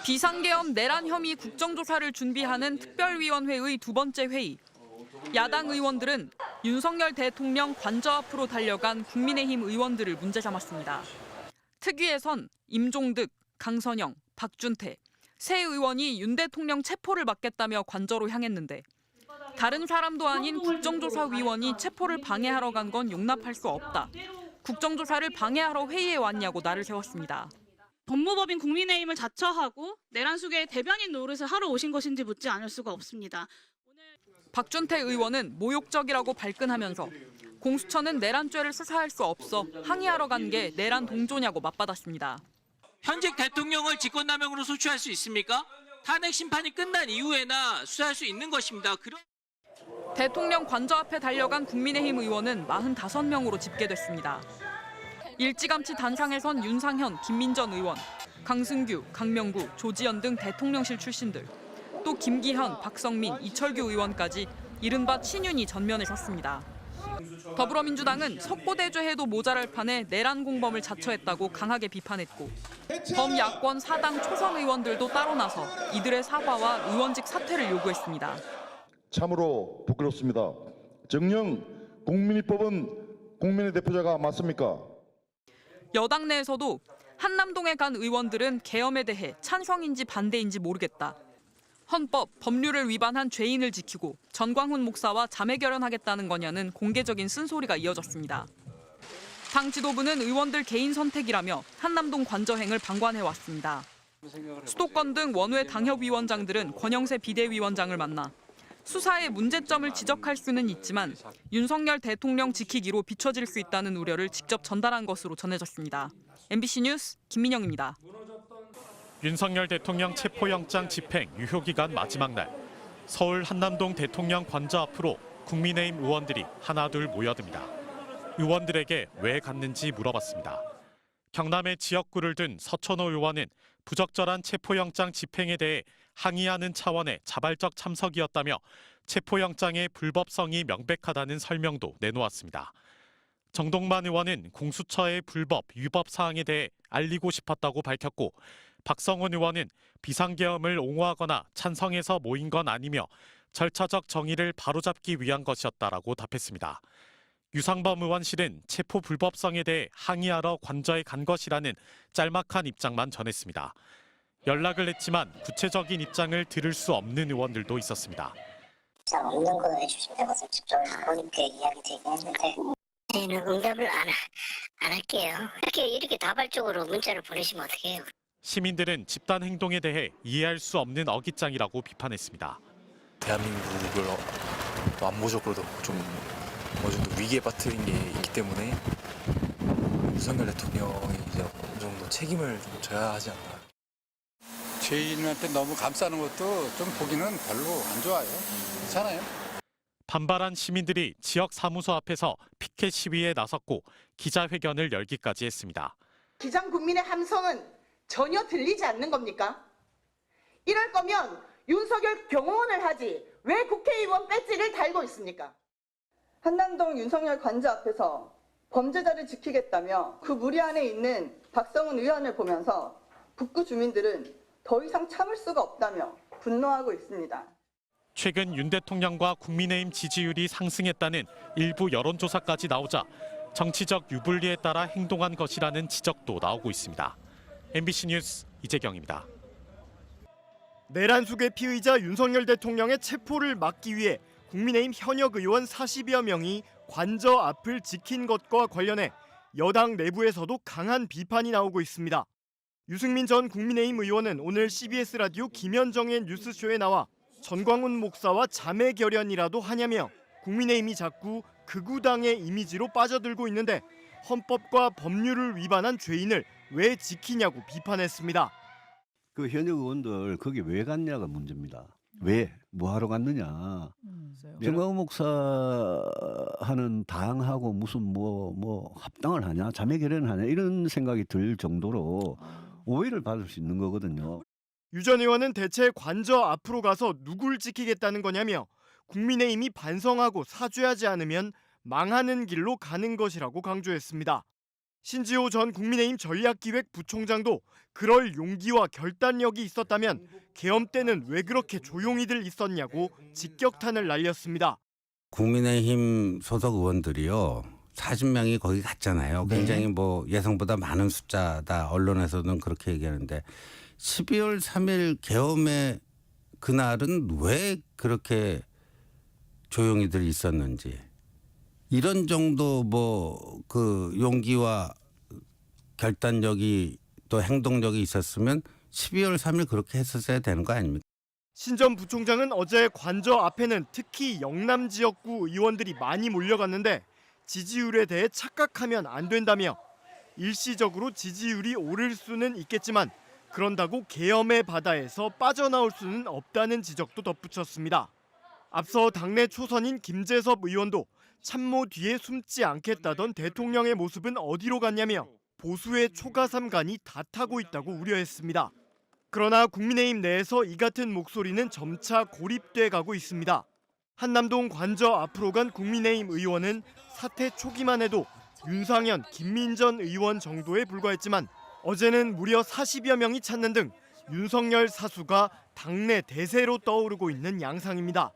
비상계엄 내란 혐의 국정조사를 준비하는 특별위원회의 두 번째 회의. 야당 의원들은 윤석열 대통령 관저 앞으로 달려간 국민의힘 의원들을 문제 삼았습니다. 특위에선 임종득, 강선영, 박준태 세 의원이 윤 대통령 체포를 막겠다며 관저로 향했는데 다른 사람도 아닌 국정조사위원이 체포를 방해하러 간 건 용납할 수 없다. 국정조사를 방해하러 회의에 왔냐고 날을 세웠습니다. 법무법인 국민의힘을 자처하고 내란 수계의 대변인 노릇을 하러 오신 것인지 묻지 않을 수가 없습니다. 박준태 의원은 모욕적이라고 발끈하면서 공수처는 내란죄를 수사할 수 없어 항의하러 간 게 내란 동조냐고 맞받았습니다. 현직 대통령을 직권남용으로 소추할 수 있습니까? 탄핵 심판이 끝난 이후에나 수사할 수 있는 것입니다. 대통령 관저 앞에 달려간 국민의힘 의원은 45명으로 집계됐습니다. 일찌감치 단상에 선 윤상현, 김민전 의원, 강승규, 강명구, 조지현 등 대통령실 출신들, 또 김기현, 박성민, 이철규 의원까지 이른바 친윤이 전면에 섰습니다. 더불어민주당은 석고대죄해도 모자랄 판에 내란 공범을 자처했다고 강하게 비판했고 범야권 사당 초선 의원들도 따로 나서 이들의 사과와 의원직 사퇴를 요구했습니다. 참으로 부끄럽습니다. 정녕 국민입법은 국민의 대표자가 맞습니까? 여당 내에서도 한남동에 간 의원들은 계엄에 대해 찬성인지 반대인지 모르겠다. 헌법, 법률을 위반한 죄인을 지키고 전광훈 목사와 자매 결연하겠다는 거냐는 공개적인 쓴소리가 이어졌습니다. 당 지도부는 의원들 개인 선택이라며 한남동 관저행을 방관해왔습니다. 수도권 등 원외 당협위원장들은 권영세 비대위원장을 만나 수사의 문제점을 지적할 수는 있지만 윤석열 대통령 지키기로 비춰질 수 있다는 우려를 직접 전달한 것으로 전해졌습니다. MBC 뉴스 김민영입니다. 윤석열 대통령 체포영장 집행 유효기간 마지막 날, 서울 한남동 대통령 관저 앞으로 국민의힘 의원들이 하나둘 모여듭니다. 의원들에게 왜 갔는지 물어봤습니다. 경남의 지역구를 든 서천호 의원은 부적절한 체포영장 집행에 대해 항의하는 차원의 자발적 참석이었다며 체포영장의 불법성이 명백하다는 설명도 내놓았습니다. 정동만 의원은 공수처의 불법, 위법 사항에 대해 알리고 싶었다고 밝혔고 박성훈 의원은 비상계엄을 옹호하거나 찬성해서 모인 건 아니며 절차적 정의를 바로잡기 위한 것이었다라고 답했습니다. 유상범 의원실은 체포 불법성에 대해 항의하러 관저에 간 것이라는 짤막한 입장만 전했습니다. 연락을 했지만 구체적인 입장을 들을 수 없는 의원들도 있었습니다. 없는 거 해주시면 것을 직접 그렇게 이야기 드리긴 했는데 저희는 응답을 안 할게요. 이렇게 다발적으로 문자를 보내시면 어떡해요? 시민들은 집단 행동에 대해 이해할 수 없는 어깃장이라고 비판했습니다. 대한민국을 안보적으로도 좀 어느 정도 위기에 빠뜨린 게 있기 때문에 윤석열 대통령이 이제 어느 정도 책임을 좀 져야 하지 않나. 죄인한테 너무 감싸는 것도 좀 보기는 별로 안 좋아요. 괜찮아요. 반발한 시민들이 지역 사무소 앞에서 피켓 시위에 나섰고 기자회견을 열기까지 했습니다. 기장 국민의 함성은 전혀 들리지 않는 겁니까? 이럴 거면 윤석열 경호원을 하지 왜 국회의원 배지를 달고 있습니까? 한남동 윤석열 관저 앞에서 범죄자를 지키겠다며 그 무리 안에 있는 박성훈 의원을 보면서 북구 주민들은 더 이상 참을 수가 없다며 분노하고 있습니다. 최근 윤 대통령과 국민의힘 지지율이 상승했다는 일부 여론조사까지 나오자 정치적 유불리에 따라 행동한 것이라는 지적도 나오고 있습니다. MBC 뉴스 이재경입니다. 내란 수계 피의자 윤석열 대통령의 체포를 막기 위해 국민의힘 현역 의원 40여 명이 관저 앞을 지킨 것과 관련해 여당 내부에서도 강한 비판이 나오고 있습니다. 유승민 전 국민의힘 의원은 오늘 CBS 라디오 김현정의 뉴스쇼에 나와 전광훈 목사와 자매 결연이라도 하냐며 국민의힘이 자꾸 극우당의 이미지로 빠져들고 있는데 헌법과 법률을 위반한 죄인을 왜 지키냐고 비판했습니다. 그 현역 의원들 거기 왜 갔냐가 문제입니다. 왜? 뭐 하러 갔느냐. 전광훈 목사하는 당하고 무슨 뭐 합당을 하냐, 자매 결연을 하냐 이런 생각이 들 정도로 오해를 받을 수 있는 거거든요. 유 전 의원은 대체 관저 앞으로 가서 누굴 지키겠다는 거냐며 국민의힘이 반성하고 사죄하지 않으면 망하는 길로 가는 것이라고 강조했습니다. 신지호 전 국민의힘 전략기획 부총장도 그럴 용기와 결단력이 있었다면 계엄 때는 왜 그렇게 조용히들 있었냐고 직격탄을 날렸습니다. 국민의힘 소속 의원들이요. 40명이 거기 갔잖아요. 굉장히 뭐 예상보다 많은 숫자다. 언론에서는 그렇게 얘기하는데 12월 3일 계엄의 그날은 왜 그렇게 조용히들 있었는지 이런 정도 뭐 그 용기와 결단력이 또 행동력이 있었으면 12월 3일 그렇게 했었어야 되는 거 아닙니까? 신 전 부총장은 어제 관저 앞에는 특히 영남 지역구 의원들이 많이 몰려갔는데 지지율에 대해 착각하면 안 된다며 일시적으로 지지율이 오를 수는 있겠지만 그런다고 계엄의 바다에서 빠져나올 수는 없다는 지적도 덧붙였습니다. 앞서 당내 초선인 김재섭 의원도 참모 뒤에 숨지 않겠다던 대통령의 모습은 어디로 갔냐며 보수의 초가삼간이 다 타고 있다고 우려했습니다. 그러나 국민의힘 내에서 이 같은 목소리는 점차 고립돼 가고 있습니다. 한남동 관저 앞으로 간 국민의힘 의원은 사태 초기만 해도 윤상현, 김민전 의원 정도에 불과했지만 어제는 무려 40여 명이 찾는 등 윤석열 사수가 당내 대세로 떠오르고 있는 양상입니다.